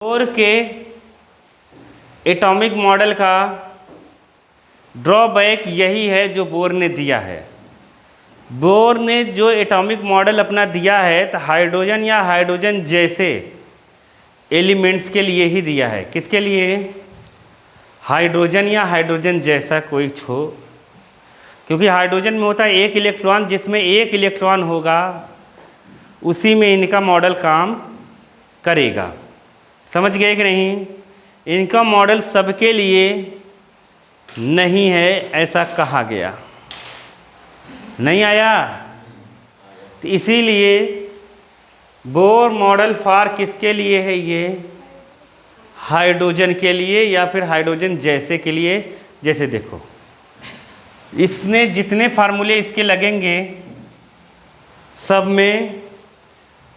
Bore के atomic model का drawback यही है जो बोर ने दिया है। बोर ने जो एटॉमिक मॉडल अपना दिया है तो हाइड्रोजन या हाइड्रोजन जैसे एलिमेंट्स के लिए ही दिया है। किसके लिए? हाइड्रोजन या हाइड्रोजन जैसा कोई छो, क्योंकि हाइड्रोजन में होता है एक इलेक्ट्रॉन, जिसमें एक इलेक्ट्रॉन होगा उसी में इनका मॉडल काम करेगा। समझ गए कि नहीं? इनका मॉडल सबके लिए नहीं है ऐसा कहा गया। नहीं आया? तो इसीलिए बोर मॉडल फॉर किसके लिए है? ये हाइड्रोजन के लिए या फिर हाइड्रोजन जैसे के लिए। जैसे देखो, इसने जितने फार्मूले इसके लगेंगे सब में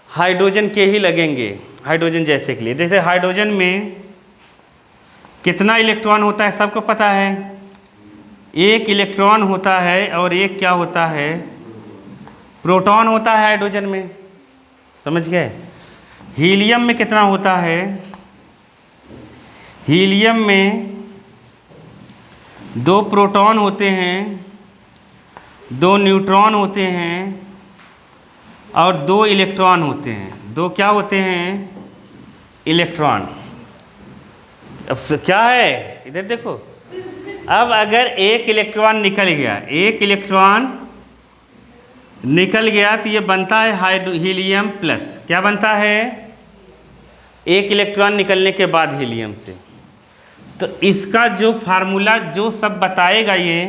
हाइड्रोजन के ही लगेंगे, हाइड्रोजन जैसे के लिए। जैसे हाइड्रोजन में कितना इलेक्ट्रॉन होता है सबको पता है, एक इलेक्ट्रॉन होता है और एक क्या होता है? प्रोटॉन होता है हाइड्रोजन में। समझ गए? हीलियम में कितना होता है? हीलियम में 2 प्रोटॉन होते हैं, 2 न्यूट्रॉन होते हैं और 2 इलेक्ट्रॉन होते हैं। 2 क्या होते हैं? इलेक्ट्रॉन। अब क्या है इधर देखो, अब अगर एक इलेक्ट्रॉन निकल गया, एक इलेक्ट्रॉन निकल गया तो ये बनता है हीलियम प्लस। क्या बनता है? एक इलेक्ट्रॉन निकलने के बाद हीलियम से। तो इसका जो फार्मूला जो सब बताएगा ये,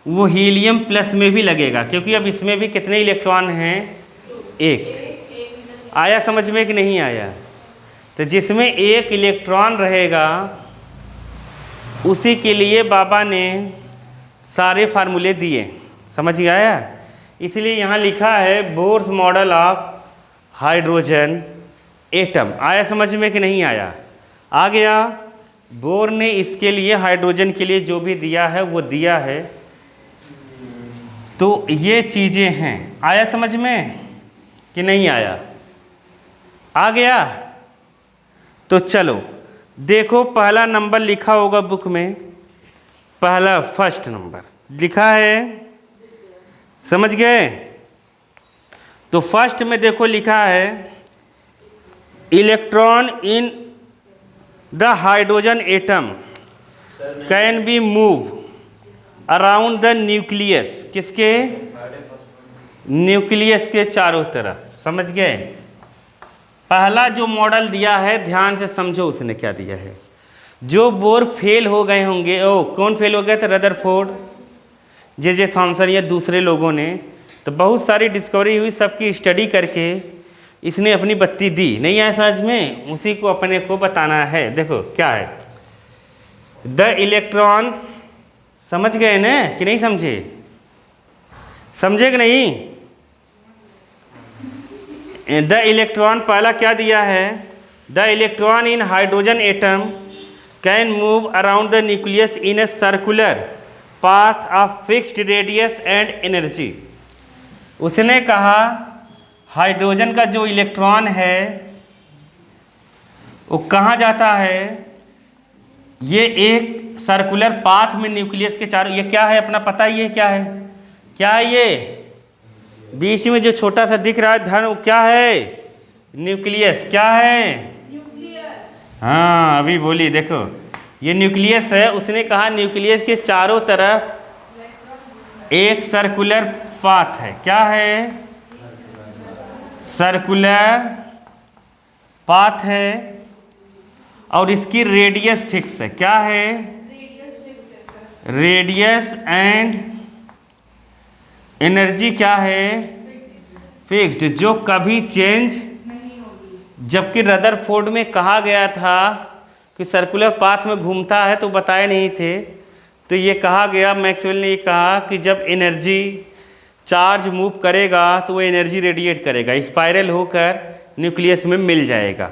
वो हीलियम प्लस में भी लगेगा, क्योंकि अब इसमें भी कितने इलेक्ट्रॉन हैं? एक। आया समझ में कि नहीं आया? तो जिसमें एक इलेक्ट्रॉन रहेगा उसी के लिए बाबा ने सारे फार्मूले दिए। समझ आया? इसलिए यहाँ लिखा है Bohr's model of hydrogen atom. आया समझ में कि नहीं आया? आ गया। बोर ने इसके लिए हाइड्रोजन के लिए जो भी दिया है वो दिया है। तो ये चीज़ें हैं। आया समझ में कि नहीं आया? आ गया। तो चलो देखो, पहला नंबर लिखा होगा बुक में, पहला फर्स्ट नंबर लिखा है। समझ गए? तो फर्स्ट में देखो लिखा है electron in the hydrogen atom can be move around the nucleus. किसके? न्यूक्लियस के चारों तरफ। समझ गए? पहला जो मॉडल दिया है ध्यान से समझो उसने क्या दिया है। जो बोर फेल हो गए होंगे, कौन फेल हो गए थे? रदरफोर्ड, जे थॉमसन या दूसरे लोगों ने। तो बहुत सारी डिस्कवरी हुई, सबकी स्टडी करके इसने अपनी बत्ती दी। नहीं आया समझ में? उसी को अपने को बताना है। देखो क्या है, द इलेक्ट्रॉन। समझ गए ना कि नहीं समझे? समझे कि नहीं? द इलेक्ट्रॉन पहला क्या दिया है? The electron in hydrogen atom can move around the nucleus in a circular path of fixed radius and energy. उसने कहा हाइड्रोजन का जो इलेक्ट्रॉन है वो कहाँ जाता है? ये एक सर्कुलर पाथ में न्यूक्लियस के चारों। ये क्या है अपना पता ही है क्या है? क्या है ये? बीच में जो छोटा सा दिख रहा है धन, वो क्या है? न्यूक्लियस। क्या है? न्यूक्लियस। हाँ अभी बोली, देखो ये न्यूक्लियस है। उसने कहा न्यूक्लियस के चारों तरफ एक सर्कुलर पाथ है। क्या है? सर्कुलर पाथ है और इसकी रेडियस फिक्स है। क्या है? रेडियस एंड एनर्जी क्या है? फिक्स्ड, जो कभी चेंज नहीं होगी। जबकि रदरफोर्ड में कहा गया था कि सर्कुलर पाथ में घूमता है, तो बताए नहीं थे। तो ये कहा गया, मैक्सवेल ने ये कहा कि जब एनर्जी चार्ज मूव करेगा तो वो एनर्जी रेडिएट करेगा, स्पाइरल होकर न्यूक्लियस में मिल जाएगा।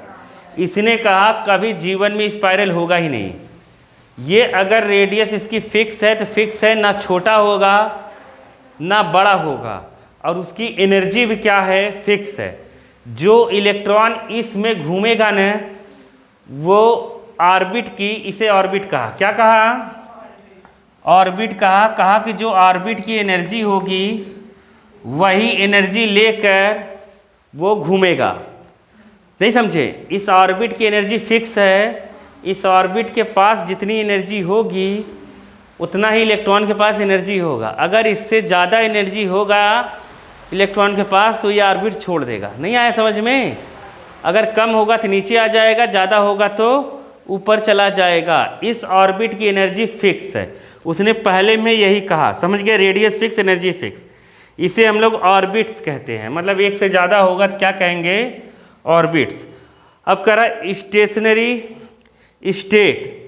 इसने कहा कभी जीवन में स्पाइरल होगा ही नहीं। ये अगर रेडियस इसकी फिक्स है तो फिक्स है, ना छोटा होगा ना बड़ा होगा, और उसकी एनर्जी भी क्या है? फिक्स है। जो इलेक्ट्रॉन इसमें घूमेगा न वो ऑर्बिट की, इसे ऑर्बिट कहा, क्या कहा, ऑर्बिट कहा। कहा कि जो ऑर्बिट की एनर्जी होगी वही एनर्जी लेकर वो घूमेगा। नहीं समझे? इस ऑर्बिट की एनर्जी फिक्स है, इस ऑर्बिट के पास जितनी एनर्जी होगी उतना ही इलेक्ट्रॉन के पास एनर्जी होगा। अगर इससे ज़्यादा एनर्जी होगा इलेक्ट्रॉन के पास तो ये ऑर्बिट छोड़ देगा। नहीं आया समझ में? अगर कम होगा तो नीचे आ जाएगा, ज़्यादा होगा तो ऊपर चला जाएगा। इस ऑर्बिट की एनर्जी फिक्स है। उसने पहले में यही कहा, समझ गए? Radius fix, energy fix. इसे हम लोग ऑर्बिट्स कहते हैं। मतलब एक से ज़्यादा होगा तो क्या कहेंगे? ऑर्बिट्स। अब करा स्टेशनरी स्टेट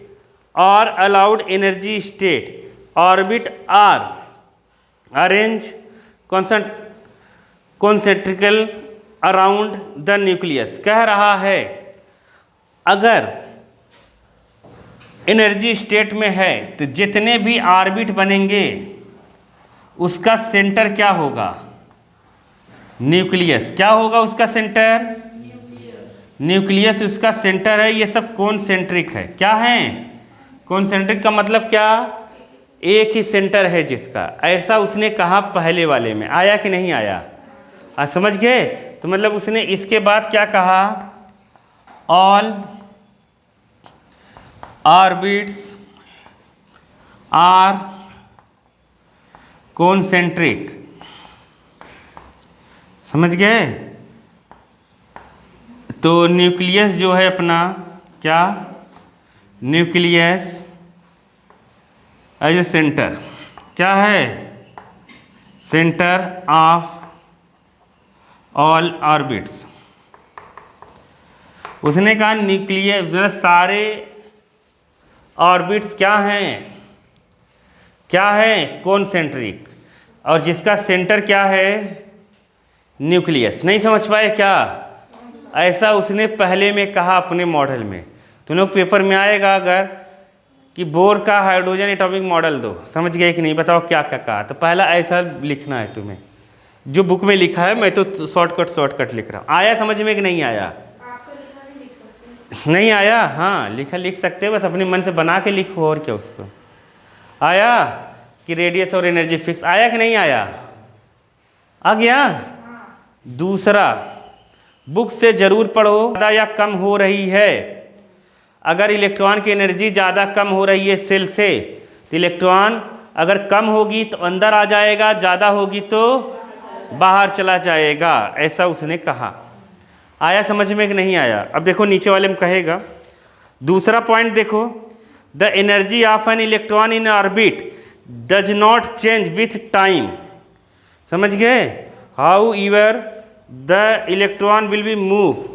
और allowed energy state. Orbit are arrange concentrical around the nucleus. कह रहा है अगर एनर्जी स्टेट में है तो जितने भी ऑर्बिट बनेंगे उसका सेंटर क्या होगा? न्यूक्लियस। क्या होगा उसका सेंटर? न्यूक्लियस उसका सेंटर है। ये सब कॉन्सेंट्रिक है। क्या है? कॉन्सेंट्रिक का मतलब क्या? एक ही सेंटर है जिसका। ऐसा उसने कहा पहले वाले में। आया कि नहीं आया? समझ गए? तो मतलब उसने इसके बाद क्या कहा? All orbits are concentric. समझ गए? तो न्यूक्लियस जो है अपना, क्या? Nucleus as a centre. क्या है? Centre of all orbits. उसने कहा न्यूक्लियस मतलब सारे ऑर्बिट्स क्या हैं? क्या है? कॉन्सेंट्रिक। और जिसका सेंटर क्या है? न्यूक्लियस। नहीं समझ पाए क्या? ऐसा उसने पहले में कहा अपने मॉडल में। तुम लोग पेपर में आएगा अगर कि बोर का हाइड्रोजन एटॉमिक मॉडल दो, समझ गए कि नहीं? बताओ क्या क्या कहा। तो पहला ऐसा लिखना है तुम्हें, जो बुक में लिखा है। मैं तो शॉर्टकट लिख रहा हूँ। आया समझ में कि नहीं आया? नहीं आया? हाँ लिख सकते हो, बस अपने मन से बना के लिखो और क्या उसको। आया कि रेडियस और एनर्जी फिक्स? आया कि नहीं आया? आ गया? दूसरा, बुक से जरूर पढ़ो। ज़्यादा या कम हो रही है, अगर इलेक्ट्रॉन की एनर्जी ज़्यादा कम हो रही है सेल से, तो इलेक्ट्रॉन अगर कम होगी तो अंदर आ जाएगा, ज़्यादा होगी तो बाहर चला जाएगा। ऐसा उसने कहा। आया समझ में कि नहीं आया? अब देखो नीचे वाले में कहेगा। दूसरा पॉइंट देखो, the energy of an electron in orbit does not change with time. समझ गए? How ever the electron will be move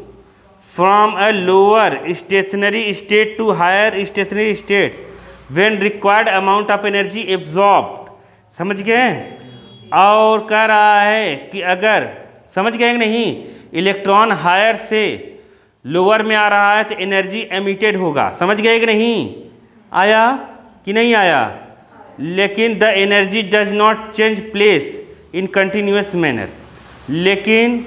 from a lower stationary state to higher stationary state when required amount of energy absorbed। समझ गए? और कह रहा है कि अगर, समझ गए कि नहीं, इलेक्ट्रॉन हायर से लोअर में आ रहा है तो एनर्जी एमिटेड होगा। समझ गए कि नहीं? आया कि नहीं आया? लेकिन the energy does not change place in continuous manner. लेकिन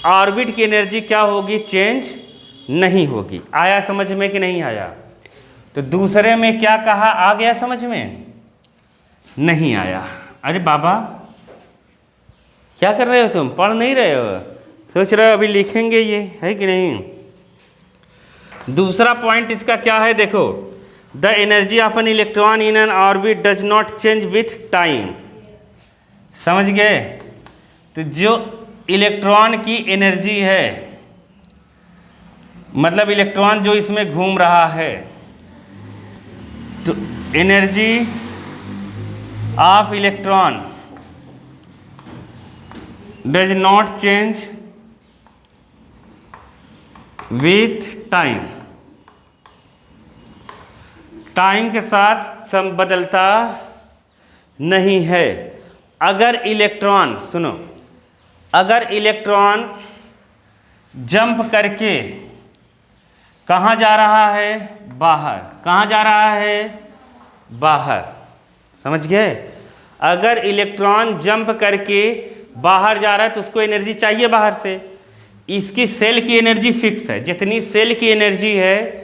ऑर्बिट की एनर्जी क्या होगी? चेंज नहीं होगी। आया समझ में कि नहीं आया? तो दूसरे में क्या कहा? आ गया समझ में? नहीं आया? अरे बाबा क्या कर रहे हो तुम? पढ़ नहीं रहे हो? सोच रहे हो अभी लिखेंगे ये, है कि नहीं? दूसरा पॉइंट इसका क्या है देखो, the energy of an electron in an orbit does not change with time. समझ गए? तो जो इलेक्ट्रॉन की एनर्जी है, मतलब इलेक्ट्रॉन जो इसमें घूम रहा है, तो energy of electron does not change with time. Time के साथ बदलता नहीं है। अगर इलेक्ट्रॉन, सुनो, अगर इलेक्ट्रॉन जंप करके कहाँ जा रहा है? बाहर। कहाँ जा रहा है? बाहर। समझ गए? अगर इलेक्ट्रॉन जंप करके बाहर जा रहा है तो उसको एनर्जी चाहिए बाहर से। इसकी सेल की एनर्जी फिक्स है, जितनी सेल की एनर्जी है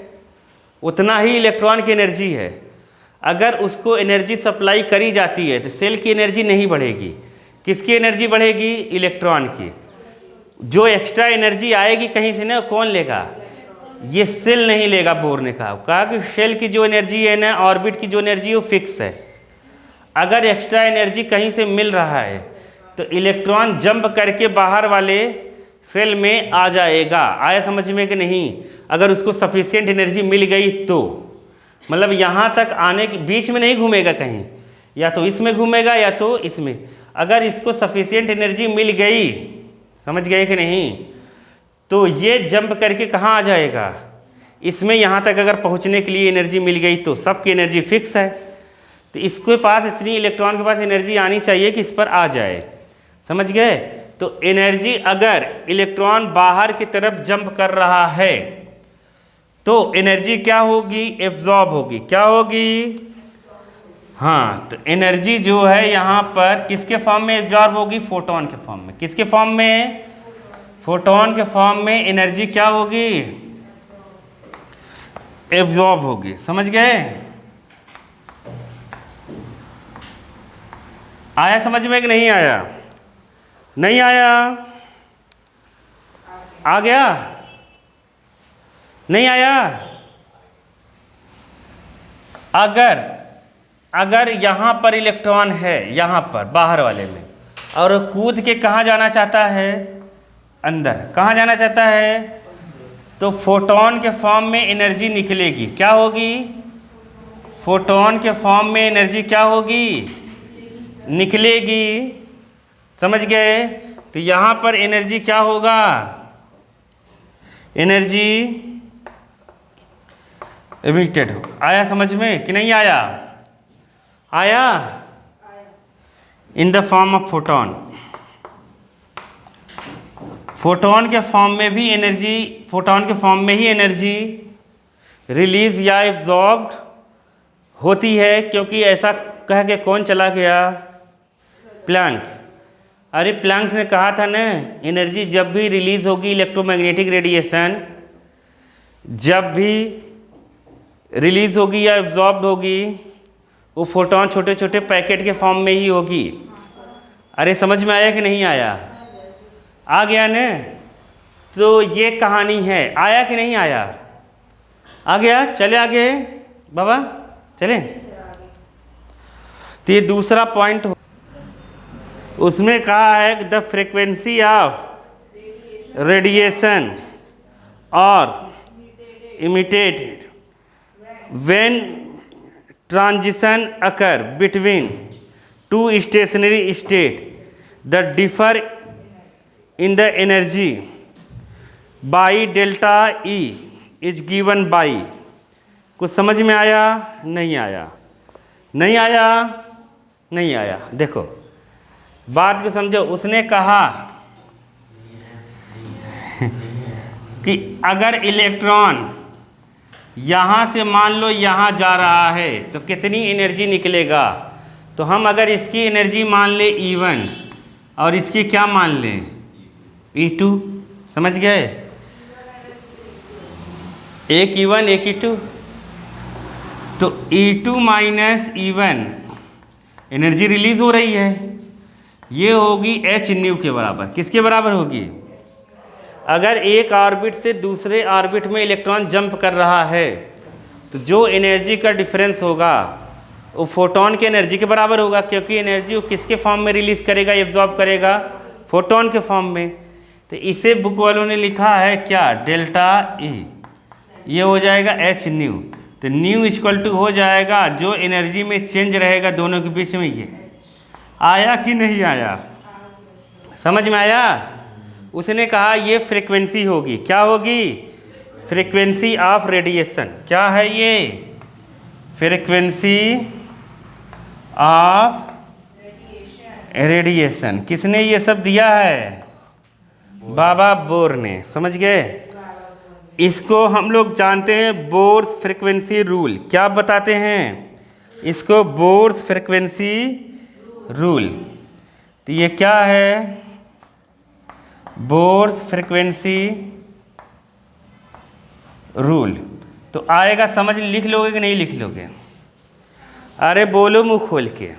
उतना ही इलेक्ट्रॉन की एनर्जी है। अगर उसको एनर्जी सप्लाई करी जाती है तो सेल की एनर्जी नहीं बढ़ेगी। किसकी एनर्जी बढ़ेगी? इलेक्ट्रॉन की। जो एक्स्ट्रा एनर्जी आएगी कहीं से ना, कौन लेगा? ये सेल नहीं लेगा। बोर ने कहा कि सेल की जो एनर्जी है ना, ऑर्बिट की जो एनर्जी है वो फिक्स है। अगर एक्स्ट्रा एनर्जी कहीं से मिल रहा है तो इलेक्ट्रॉन जंप करके बाहर वाले सेल में आ जाएगा। आया समझ में कि नहीं? अगर उसको सफिशिएंट एनर्जी मिल गई तो, मतलब यहाँ तक आने के बीच में नहीं घूमेगा कहीं, या तो इसमें घूमेगा या तो इसमें। अगर इसको सफिशिएंट एनर्जी मिल गई, समझ गए कि नहीं, तो ये जंप करके कहाँ आ जाएगा? इसमें। यहाँ तक अगर पहुँचने के लिए एनर्जी मिल गई तो सबकी एनर्जी फिक्स है, तो इसके पास इतनी इलेक्ट्रॉन के पास एनर्जी आनी चाहिए कि इस पर आ जाए। समझ गए? तो एनर्जी, अगर इलेक्ट्रॉन बाहर की तरफ जंप कर रहा है तो एनर्जी क्या होगी? एब्जॉर्ब होगी। क्या होगी? हाँ, तो एनर्जी जो है यहाँ पर किसके फॉर्म में एब्जॉर्ब होगी? फोटोन के फॉर्म में। किसके फॉर्म में? फोटोन के फॉर्म में एनर्जी क्या होगी? एब्जॉर्ब होगी। समझ गए? आया समझ में कि नहीं आया? नहीं आया? आ गया? नहीं आया? अगर यहाँ पर इलेक्ट्रॉन है, यहाँ पर बाहर वाले में, और कूद के कहाँ जाना चाहता है? अंदर। कहाँ जाना चाहता है? तो फोटोन के फॉर्म में एनर्जी निकलेगी। क्या होगी? फोटोन के फॉर्म में एनर्जी क्या होगी? निकलेगी। समझ गए? तो यहाँ पर एनर्जी क्या होगा? एनर्जी एमिटेड हो। आया समझ में कि नहीं आया? आया? In the form of photon. Photon के फॉर्म में भी एनर्जी, फोटोन के फॉर्म में ही एनर्जी रिलीज या एब्जॉर्ब्ड होती है, क्योंकि ऐसा कह के कौन चला गया? प्लैंक। अरे प्लैंक ने कहा था ना, एनर्जी जब भी रिलीज होगी इलेक्ट्रोमैग्नेटिक रेडिएशन, जब भी रिलीज होगी या एब्जॉर्ब्ड होगी, वो फोटोन छोटे छोटे पैकेट के फॉर्म में ही होगी। अरे समझ में आया कि नहीं आया? आ गया ने? तो ये कहानी है। आया कि नहीं आया? आ गया? चले आगे बाबा, चले। तो ये दूसरा पॉइंट उसमें कहा है द फ्रीक्वेंसी ऑफ रेडिएशन और emitted when transition occur between two stationary state the differ in the energy by delta E is given by. कुछ समझ में आया? नहीं आया? नहीं आया? नहीं आया? देखो बात को समझो। उसने कहा कि अगर इलेक्ट्रॉन यहाँ से मान लो यहाँ जा रहा है तो कितनी एनर्जी निकलेगा? तो हम अगर इसकी एनर्जी मान ले E1 और इसकी क्या मान लें? E2। समझ गए? एक E1 एक E2, तो E2 minus E1 energy release हो रही है, ये होगी h न्यू के बराबर। किसके बराबर होगी? अगर एक ऑर्बिट से दूसरे ऑर्बिट में इलेक्ट्रॉन जंप कर रहा है तो जो एनर्जी का डिफरेंस होगा वो फोटोन के एनर्जी के बराबर होगा, क्योंकि एनर्जी वो किसके फॉर्म में रिलीज करेगा, एब्जॉर्ब करेगा? फोटोन के फॉर्म में। तो इसे बुक वालों ने लिखा है क्या? Delta E. ये हो जाएगा h न्यू। तो न्यू इक्वल टू हो जाएगा जो एनर्जी में चेंज रहेगा दोनों के बीच में। ये आया कि नहीं आया? समझ में आया? उसने कहा ये फ्रीक्वेंसी होगी। क्या होगी? Frequency of radiation. क्या है ये? Frequency of radiation. किसने ये सब दिया है? बाबा बोर ने। समझ गए? इसको हम लोग जानते हैं बोर्स फ्रीक्वेंसी रूल। क्या बताते हैं इसको? Bohr's frequency rule. तो ये क्या है? Bohr's frequency rule. तो आएगा समझ, लिख लोगे कि नहीं लिख लोगे? अरे बोलो मुंह खोल के।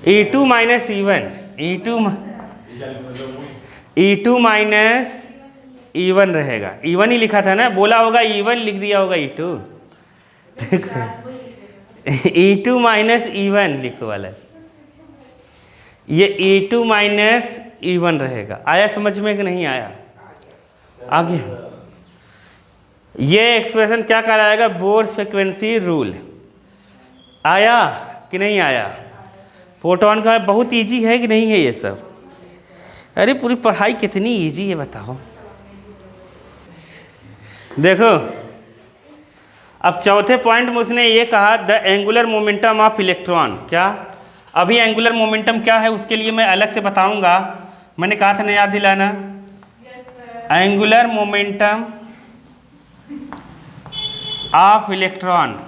E2 minus E1, E2 minus E1 रहेगा। E1 ही लिखा था ना, बोला होगा E1, लिख दिया होगा E2। E2 माइनस E1 लिखो वाला, ये E2 माइनस E1 रहेगा। आया समझ में कि नहीं आया? आगे ये एक्सप्रेशन क्या कहलाएगा? Bohr's frequency rule. आया कि नहीं आया? फोटोन का बहुत इजी है कि नहीं है ये सब? अरे पूरी पढ़ाई कितनी इजी है बताओ। देखो अब चौथे पॉइंट में उसने ये कहा the angular momentum of electron. क्या? अभी एंगुलर मोमेंटम क्या है उसके लिए मैं अलग से बताऊंगा। मैंने कहा था ना, याद दिलाना। एंगुलर मोमेंटम ऑफ इलेक्ट्रॉन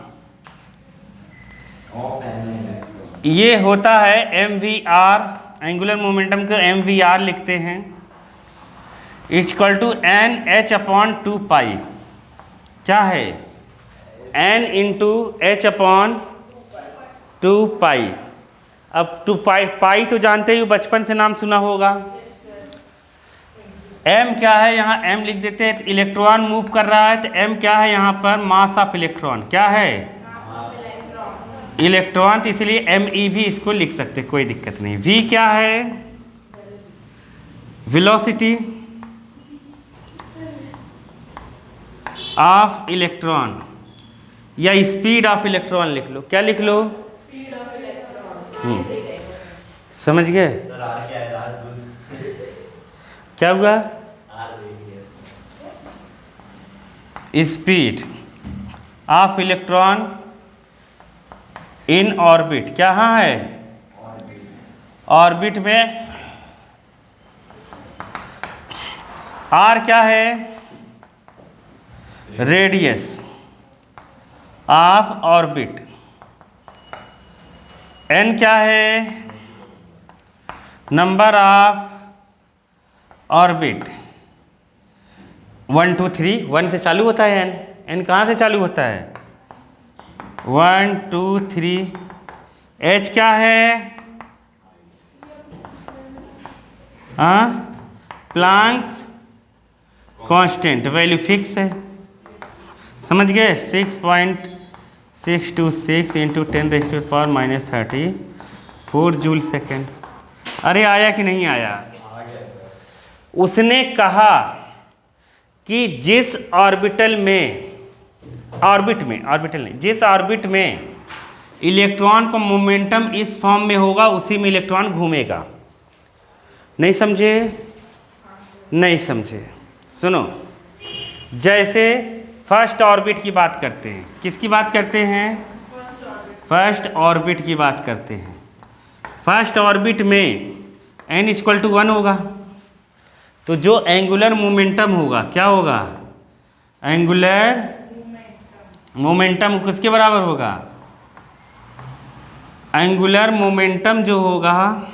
ये होता है MVR। एंगुलर मोमेंटम को MVR लिखते हैं। Equal to NH/2π। क्या है? N into H/2π। अब 2π पाई तो जानते ही हो, बचपन से नाम सुना होगा। M क्या है? यहाँ M लिख देते हैं। तो इलेक्ट्रॉन मूव कर रहा है तो M क्या है यहाँ पर? Mass of electron. क्या है? इलेक्ट्रॉन। तो इसलिए ME भी इसको लिख सकते, कोई दिक्कत नहीं। V क्या है? वेलोसिटी ऑफ इलेक्ट्रॉन या स्पीड ऑफ इलेक्ट्रॉन लिख लो। क्या लिख लो? समझ गए? क्या हुआ? Speed of electron in orbit. क्या हाँ है? ऑर्बिट में। R क्या है? Radius of orbit. N क्या है? Number of orbit. 1 2 3 1 से चालू होता है। N कहाँ से चालू होता है? 1 2 3। H क्या है? प्लैंक्स कांस्टेंट, वैल्यू फिक्स है। समझ गए? 6.626 इंटू 10⁻⁻34 जूल सेकेंड। अरे आया कि नहीं आया? उसने कहा कि जिस ऑर्बिटल में, ऑर्बिटल नहीं, जिस ऑर्बिट में इलेक्ट्रॉन का मोमेंटम इस फॉर्म में होगा उसी में इलेक्ट्रॉन घूमेगा। नहीं समझे? नहीं समझे? सुनो, जैसे फर्स्ट ऑर्बिट की बात करते हैं। किसकी बात करते हैं? फर्स्ट ऑर्बिट की बात करते हैं। फर्स्ट ऑर्बिट में n इक्वल टू 1 होगा। तो जो एंगुलर मोमेंटम होगा, क्या होगा? एंगुलर मोमेंटम किसके बराबर होगा? एंगुलर मोमेंटम जो होगा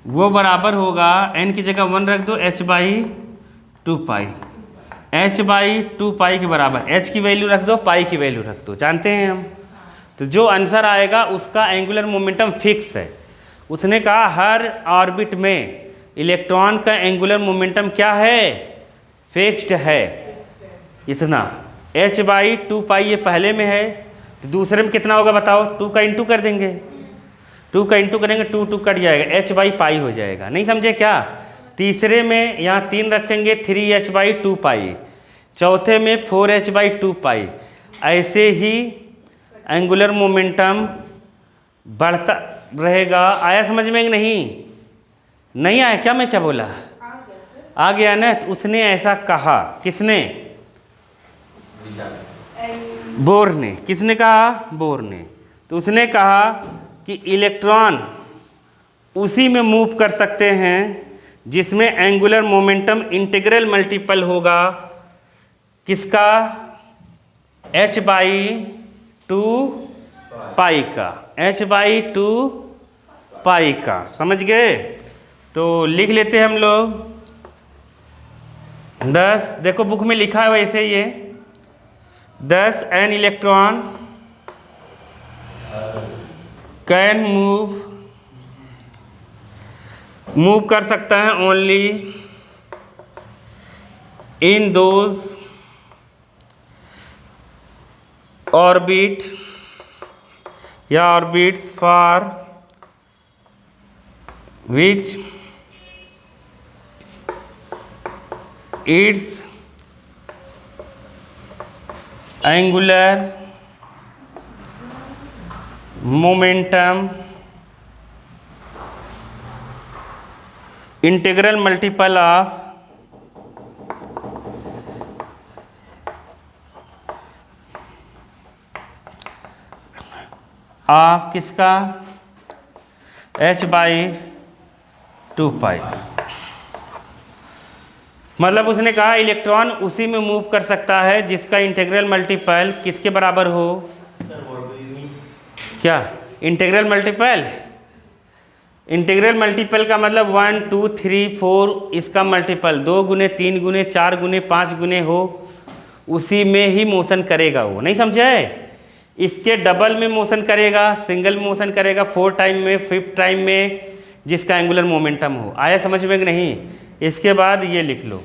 वो बराबर होगा, n की जगह 1 रख दो, h/2π। h/2π के बराबर। h की वैल्यू रख दो, पाई की वैल्यू रख दो, जानते हैं हम। तो जो आंसर आएगा उसका एंगुलर मोमेंटम फिक्स है। उसने कहा हर ऑर्बिट में इलेक्ट्रॉन का एंगुलर मोमेंटम क्या है? फिक्स्ड है। इतना h/2π ये पहले में है, तो दूसरे में कितना होगा बताओ? 2 का इंटू कर देंगे, 2 का इंटू करेंगे, 2 2 कट जाएगा, h/π हो जाएगा। नहीं समझे क्या? तीसरे में यहाँ 3 रखेंगे, 3h/2π। चौथे में 4h/2π। ऐसे ही एंगुलर मोमेंटम बढ़ता रहेगा। आया समझ में कि नहीं? नहीं आया क्या? मैं क्या बोला? आ गया ना? तो उसने ऐसा कहा। किसने? बोर ने। किसने कहा? बोर ने। तो उसने कहा कि इलेक्ट्रॉन उसी में मूव कर सकते हैं जिसमें एंगुलर मोमेंटम इंटीग्रल मल्टीपल होगा। किसका? h/2π का। h/2 पाई का। समझ गए? तो लिख लेते हैं हम लोग 10, देखो बुक में लिखा है वैसे ये 10 एन इलेक्ट्रॉन कैन मूव कर सकता है ओनली इन दोज ऑर्बिट या orbits for which it's angular momentum integral multiple of किसका h/2 पाई। मतलब उसने कहा इलेक्ट्रॉन उसी में मूव कर सकता है जिसका इंटीग्रल मल्टीपल किसके बराबर हो। क्या इंटीग्रल मल्टीपल? इंटीग्रल मल्टीपल का मतलब 1 2 3 4 इसका मल्टीपल 2 गुने 3 गुने 4 गुने 5 गुने हो, उसी में ही मोशन करेगा वो। नहीं समझे? इसके डबल में मोशन करेगा, सिंगल मोशन करेगा, 4 टाइम में, 5 टाइम में, जिसका एंगुलर मोमेंटम हो। आया समझ में कि नहीं? इसके बाद ये लिख लो,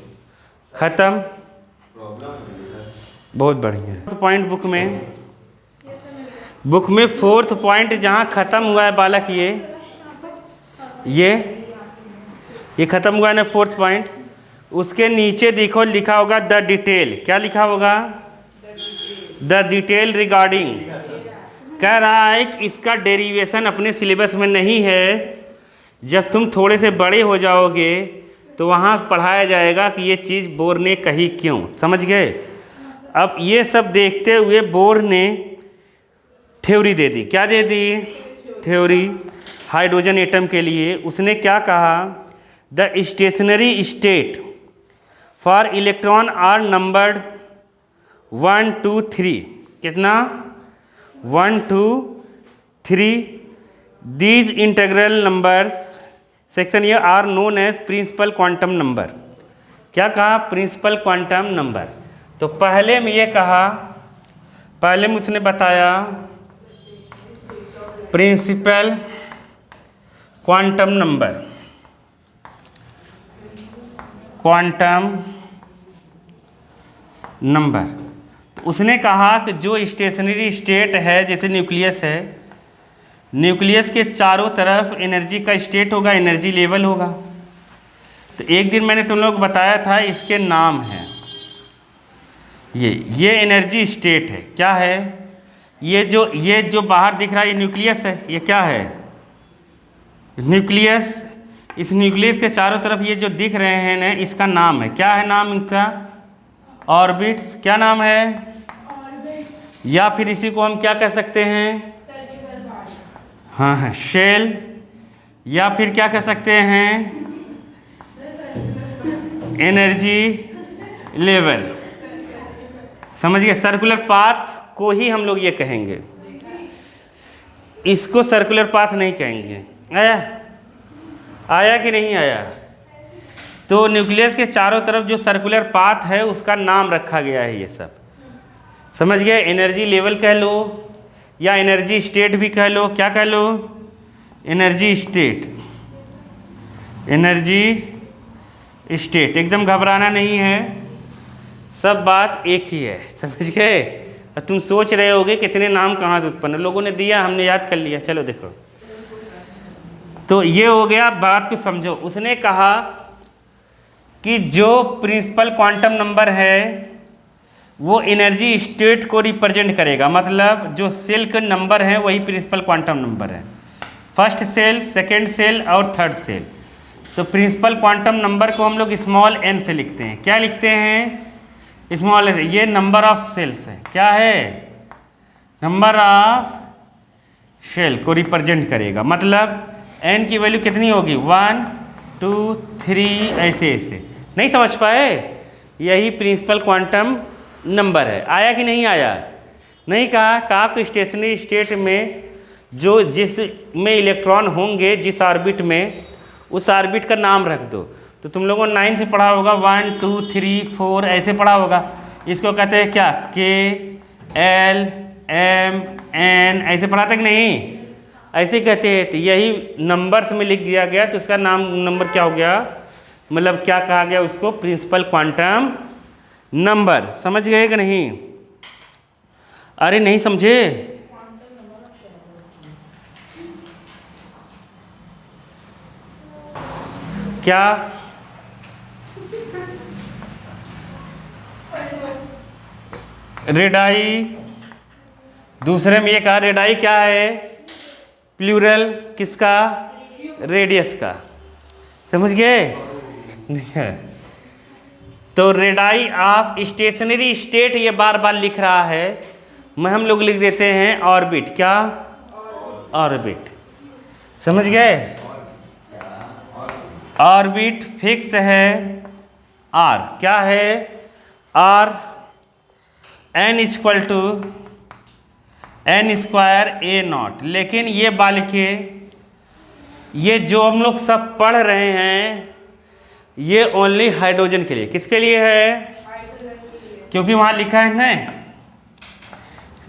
खत्म। बहुत बढ़िया। तो पॉइंट बुक में फोर्थ पॉइंट जहाँ ख़त्म हुआ है बालक, ये ख़त्म हुआ है ना फोर्थ पॉइंट, उसके नीचे देखो लिखा होगा द डिटेल। क्या लिखा होगा? The detail regarding. कह रहा है कि इसका डेरिवेशन अपने सिलेबस में नहीं है, जब तुम थोड़े से बड़े हो जाओगे तो वहाँ पढ़ाया जाएगा कि ये चीज़ बोर ने कही क्यों। समझ गए? अब ये सब देखते हुए बोर ने थ्योरी दे दी। क्या दे दी? थ्योरी हाइड्रोजन एटम के लिए। उसने क्या कहा? The stationary state for electron are numbered 1 2 3। कितना? 1 2 3। दीज इंटीग्रल नंबर्स सेक्शन ये are known as principal quantum number. क्या कहा? Principal quantum number. तो पहले में ये कहा, पहले में उसने बताया principal quantum number, quantum number. उसने कहा कि जो स्टेशनरी स्टेट है, जैसे न्यूक्लियस है, न्यूक्लियस के चारों तरफ एनर्जी का स्टेट होगा, एनर्जी लेवल होगा। तो एक दिन मैंने तुम लोग को बताया था, इसके नाम है ये एनर्जी स्टेट है। क्या है? ये जो बाहर दिख रहा है ये न्यूक्लियस है। ये क्या है? न्यूक्लियस। इस न्यूक्लियस के चारों तरफ ये जो दिख रहे हैं ना, इसका नाम है। क्या है नाम इनका? ऑर्बिट्स। क्या नाम है? ऑर्बिट्स। या फिर इसी को हम क्या कह सकते हैं? हाँ, शेल। या फिर क्या कह सकते हैं? Energy level. समझ गए? सर्कुलर पाथ को ही हम लोग ये कहेंगे, इसको सर्कुलर पाथ नहीं कहेंगे। आया कि नहीं आया? तो न्यूक्लियस के चारों तरफ जो सर्कुलर पाथ है उसका नाम रखा गया है। ये सब समझ गए? एनर्जी लेवल कह लो या एनर्जी स्टेट भी कह लो। क्या कह लो? Energy state. Energy state. एकदम घबराना नहीं है, सब बात एक ही है। समझ गए? और तुम सोच रहे होगे कितने नाम कहाँ से उत्पन्न, लोगों ने दिया, हमने याद कर लिया। चलो देखो, तो ये हो गया। बात को समझो। उसने कहा कि जो प्रिंसिपल क्वांटम नंबर है वो एनर्जी स्टेट को रिप्रेजेंट करेगा। मतलब जो सेल के नंबर हैं वही प्रिंसिपल क्वांटम नंबर है। फर्स्ट सेल, सेकेंड सेल और थर्ड सेल। तो प्रिंसिपल क्वांटम नंबर को हम लोग स्मॉल n से लिखते हैं। क्या लिखते हैं? Small n। ये नंबर ऑफ सेल्स है। क्या है? नंबर ऑफ सेल को रिप्रेजेंट करेगा। मतलब n की वैल्यू कितनी होगी? 1 2 3 ऐसे ऐसे। नहीं समझ पाए? यही प्रिंसिपल क्वांटम नंबर है। आया कि नहीं आया? नहीं कहा? कहा कि स्टेशनरी स्टेट में जो जिस में इलेक्ट्रॉन होंगे जिस ऑर्बिट में, उस ऑर्बिट का नाम रख दो। तो तुम लोगों ने 9th में पढ़ा होगा 1 2 3 4 ऐसे पढ़ा होगा। इसको कहते हैं क्या, के एल एम एन, ऐसे पढ़ाते कि नहीं, ऐसे कहते हैं। तो यही नंबर्स में लिख दिया गया, तो इसका नाम नंबर क्या हो गया, मतलब क्या कहा गया उसको, प्रिंसिपल क्वांटम नंबर। समझ गए कि नहीं? अरे नहीं समझे? क्या रेडाई, दूसरे में ये कहा रेडाई क्या है, प्लूरल किसका, रेडियस का। समझ गए? तो रेडाई ऑफ स्टेशनरी स्टेट ये बार बार लिख रहा है, मैं हम लोग लिख देते हैं ऑर्बिट। क्या, ऑर्बिट। समझ गए? ऑर्बिट फिक्स है आर, क्या है, R n equal to n square a nought. लेकिन ये बालिके, ये जो हम लोग सब पढ़ रहे हैं ये ओनली हाइड्रोजन के लिए। किसके लिए है? क्योंकि वहां लिखा है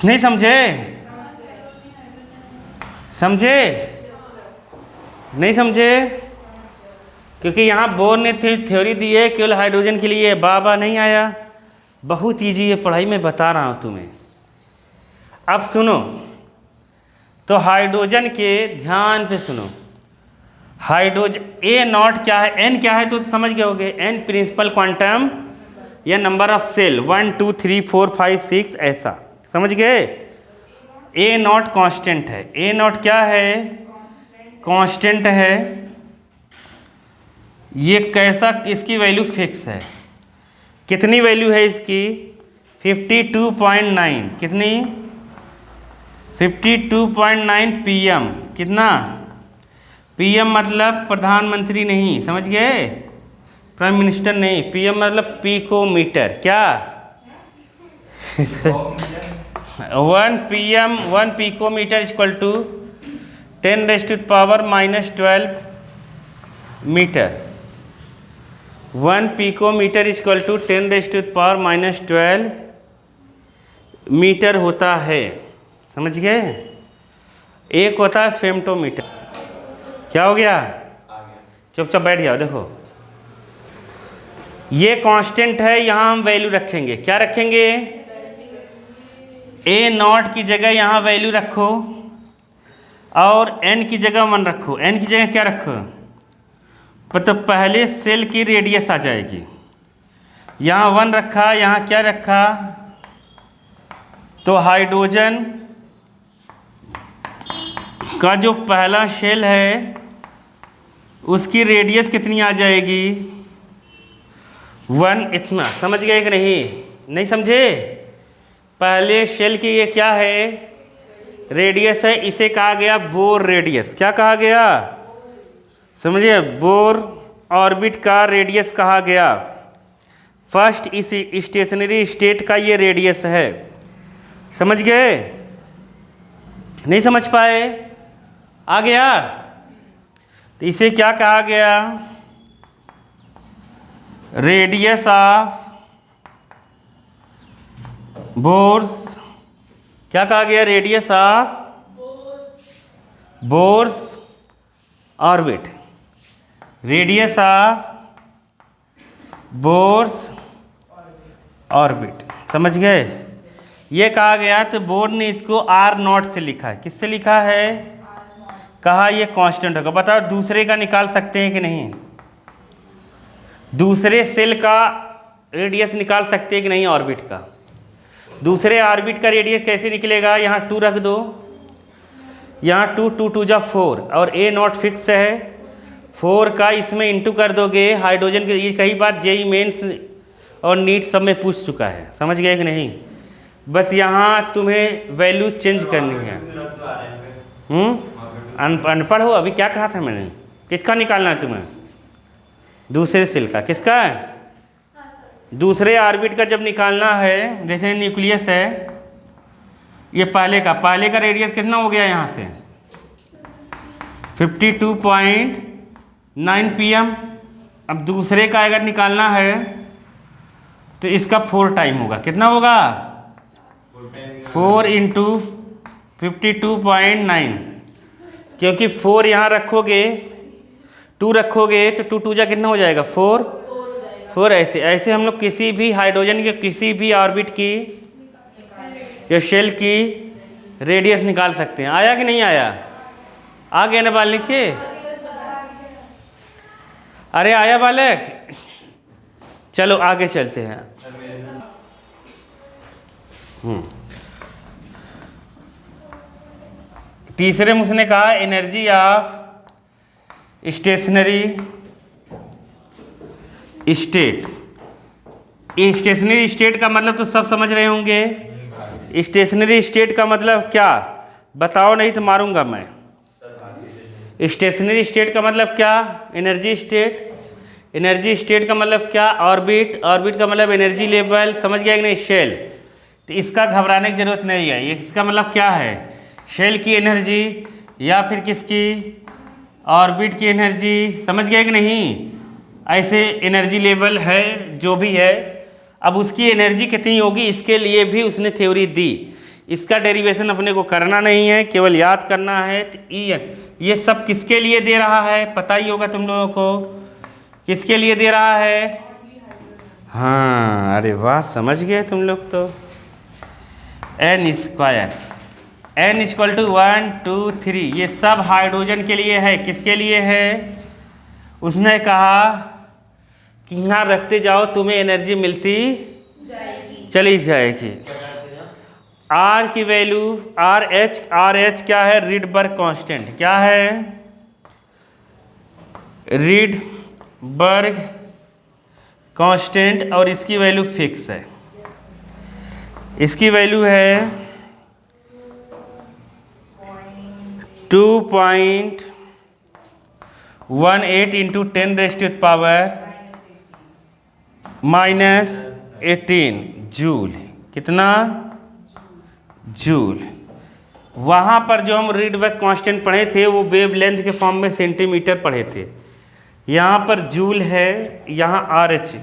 नहीं समझे? समझे नहीं समझे? क्योंकि यहाँ बोर ने थ्योरी दी है केवल हाइड्रोजन के लिए, बाबा नहीं आया। बहुत ईजी है पढ़ाई, में बता रहा हूँ तुम्हें। अब सुनो, तो हाइड्रोजन के ध्यान से सुनो, हाइड्रोजन ए नॉट क्या है, एन क्या है तो समझ गए होगे, एन प्रिंसिपल क्वांटम या नंबर ऑफ सेल 1 2 3 4 5 6 ऐसा। समझ गए? ए नॉट कांस्टेंट है। ए नॉट क्या है? कांस्टेंट है। ये कैसा, इसकी वैल्यू फिक्स है। कितनी वैल्यू है इसकी? 52.9। कितनी? 52.9 पीएम। कितना? पीएम मतलब प्रधानमंत्री नहीं, समझ गए, प्राइम मिनिस्टर नहीं। पीएम मतलब पिकोमीटर। क्या? 1 PM 1 picometre equal to 10⁻⁻12 metre. 1 picometre equal to 10⁻⁻12 metre होता है। समझ गए? एक होता है फेम्टोमीटर। क्या हो गया? चुपचाप बैठ जाओ। देखो ये कांस्टेंट है, यहाँ हम वैल्यू रखेंगे। क्या रखेंगे? ए नॉट की जगह यहाँ वैल्यू रखो और एन की जगह 1 रखो। एन की जगह क्या रखो? तो पहले सेल की रेडियस आ जाएगी। यहाँ 1 रखा, यहाँ क्या रखा, तो हाइड्रोजन का जो पहला शेल है उसकी रेडियस कितनी आ जाएगी? 1 इतना। समझ गए कि नहीं? नहीं समझे? पहले शेल की ये क्या है? रेडियस है। इसे कहा गया बोर रेडियस। क्या कहा गया? समझिए, बोर ऑर्बिट का रेडियस कहा गया। फर्स्ट इस स्टेशनरी स्टेट का ये रेडियस है। समझ गए? नहीं समझ पाए? आ गया? तो इसे क्या कहा गया? Radius of bourse. क्या कहा गया? Radius of bourse orbit. Radius of bourse orbit. समझ गए? ये कहा गया। तो बोर ने इसको आर नॉट से लिखा है। किससे लिखा है? कहा ये कांस्टेंट होगा। बताओ दूसरे का निकाल सकते हैं कि नहीं? दूसरे सेल का रेडियस निकाल सकते हैं कि नहीं? ऑर्बिट का। दूसरे ऑर्बिट का रेडियस कैसे निकलेगा? यहाँ 2 रख दो, यहाँ 2 2 2 जा 4 और ए नॉट फिक्स है। 4 का इसमें इंटू कर दोगे। हाइड्रोजन के ये कई बार जेई मेंस और नीट सब में पूछ चुका है। समझ गए कि नहीं? बस यहाँ तुम्हें वैल्यू चेंज करनी है। अनपढ़ हो? अभी क्या कहा था मैंने? किसका निकालना है तुम्हें? दूसरे सेल का। किसका? दूसरे ऑर्बिट का जब निकालना है, जैसे न्यूक्लियस है, ये पहले का रेडियस कितना हो गया यहाँ से? 52.9 pm। अब दूसरे का अगर निकालना है तो इसका 4 टाइम होगा। कितना होगा? 4 इंटू 52.9, क्योंकि 4 यहाँ रखोगे, 2 रखोगे तो 2 2 जा कितना हो जाएगा? 4। ऐसे ऐसे हम लोग किसी भी हाइड्रोजन के किसी भी ऑर्बिट की या शेल की रेडियस निकाल सकते हैं। आया कि नहीं आया? आ गया ना बालक के? अरे आया बालक? चलो आगे चलते हैं। तीसरे में उसने कहा energy of stationery state. Stationery state का मतलब तो सब समझ रहे होंगे। स्टेशनरी स्टेट का मतलब क्या? बताओ, नहीं तो मारूंगा मैं। स्टेशनरी स्टेट का मतलब क्या? Energy state. एनर्जी स्टेट का मतलब क्या? ऑर्बिट। ऑर्बिट का मतलब एनर्जी लेवल। समझ गया कि नहीं? शेल। तो इसका घबराने की जरूरत नहीं है। इसका मतलब क्या है? शेल की एनर्जी या फिर किसकी? ऑर्बिट की एनर्जी। समझ गया कि नहीं? ऐसे एनर्जी लेवल है जो भी है। अब उसकी एनर्जी कितनी होगी इसके लिए भी उसने थ्योरी दी। इसका डेरिवेशन अपने को करना नहीं है, केवल याद करना है। तो ये सब किसके लिए दे रहा है पता ही होगा तुम लोगों को। किसके लिए दे रहा है? हाँ, अरे वाह, समझ गए तुम लोग तो। n square, n equal to 1 2 3, ये सब हाइड्रोजन के लिए है। किसके लिए है? उसने कहा कि यहाँ रखते जाओ, तुम्हें एनर्जी मिलती चली जाएगी। R की वैल्यू RH क्या है? रीडबर्ग कांस्टेंट। क्या है? रीडबर्ग कांस्टेंट। और इसकी वैल्यू फिक्स है। इसकी वैल्यू है 2.18 इंटू 10⁻⁻18 जूल। कितना? जूल। वहाँ पर जो हम रीडबर्ग कांस्टेंट पढ़े थे वो वेवलेंथ के फॉर्म में सेंटीमीटर पढ़े थे। यहाँ पर जूल है, यहाँ RH।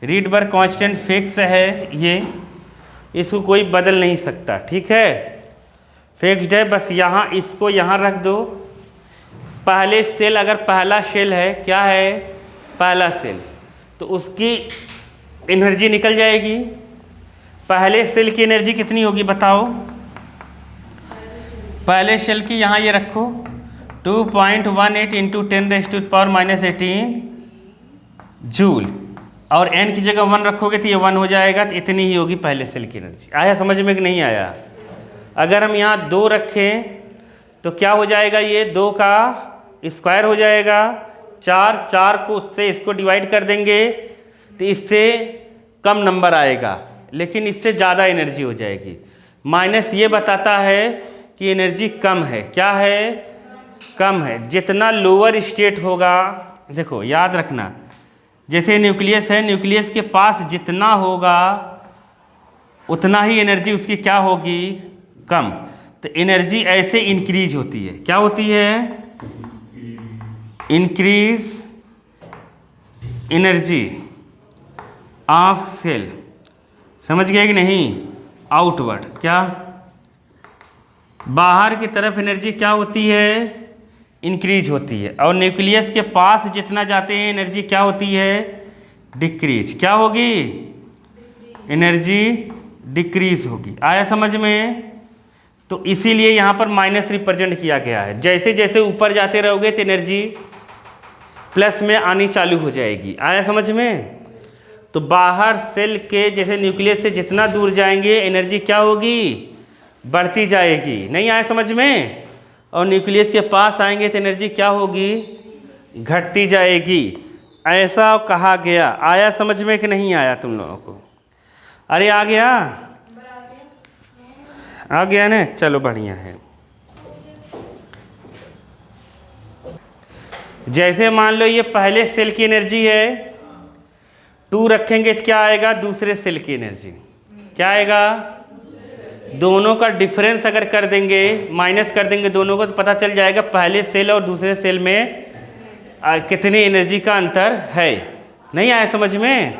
रीडबर्ग कांस्टेंट फिक्स है, ये इसको कोई बदल नहीं सकता। ठीक है, फिक्स्ड है। बस यहाँ इसको यहाँ रख दो। पहले सेल, अगर पहला शेल है, क्या है? पहला सेल, तो उसकी एनर्जी निकल जाएगी। पहले सेल की एनर्जी कितनी होगी बताओ? पहले सेल की यहाँ ये रखो 2.18 इंटू 10⁻⁻18 जूल, और n की जगह 1 रखोगे तो ये 1 हो जाएगा। तो इतनी ही होगी पहले सेल की एनर्जी। आया समझ में कि नहीं आया? अगर हम यहाँ 2 रखें तो क्या हो जाएगा? ये 2 का स्क्वायर हो जाएगा। 4 को उससे इसको डिवाइड कर देंगे तो इससे कम नंबर आएगा, लेकिन इससे ज़्यादा एनर्जी हो जाएगी। माइनस ये बताता है कि एनर्जी कम है। क्या है? कम है। जितना लोअर स्टेट होगा, देखो याद रखना, जैसे न्यूक्लियस है, न्यूक्लियस के पास जितना होगा उतना ही एनर्जी उसकी क्या होगी? कम। तो एनर्जी ऐसे इंक्रीज होती है। क्या होती है? Increase energy of cell. समझ गए कि नहीं? आउटवर्ड। क्या? बाहर की तरफ एनर्जी क्या होती है? इंक्रीज होती है। और न्यूक्लियस के पास जितना जाते हैं एनर्जी क्या होती है? डिक्रीज। क्या होगी? एनर्जी डिक्रीज होगी। आया समझ में? तो इसीलिए यहाँ पर माइनस रिप्रेजेंट किया गया है। जैसे जैसे ऊपर जाते रहोगे तो एनर्जी प्लस में आनी चालू हो जाएगी। आया समझ में? तो बाहर सेल के जैसे न्यूक्लियस से जितना दूर जाएंगे एनर्जी क्या होगी? बढ़ती जाएगी। नहीं आया समझ में? और न्यूक्लियस के पास आएंगे तो एनर्जी क्या होगी? घटती जाएगी। ऐसा कहा गया। आया समझ में कि नहीं आया तुम लोगों को? अरे आ गया? आ गया ना? चलो बढ़िया है। जैसे मान लो ये पहले सेल की एनर्जी है, 2 रखेंगे तो क्या आएगा? दूसरे सेल की एनर्जी। क्या आएगा? दोनों का डिफरेंस अगर कर देंगे, माइनस कर देंगे दोनों को, तो पता चल जाएगा पहले सेल और दूसरे सेल में कितनी एनर्जी का अंतर है। नहीं आया समझ में?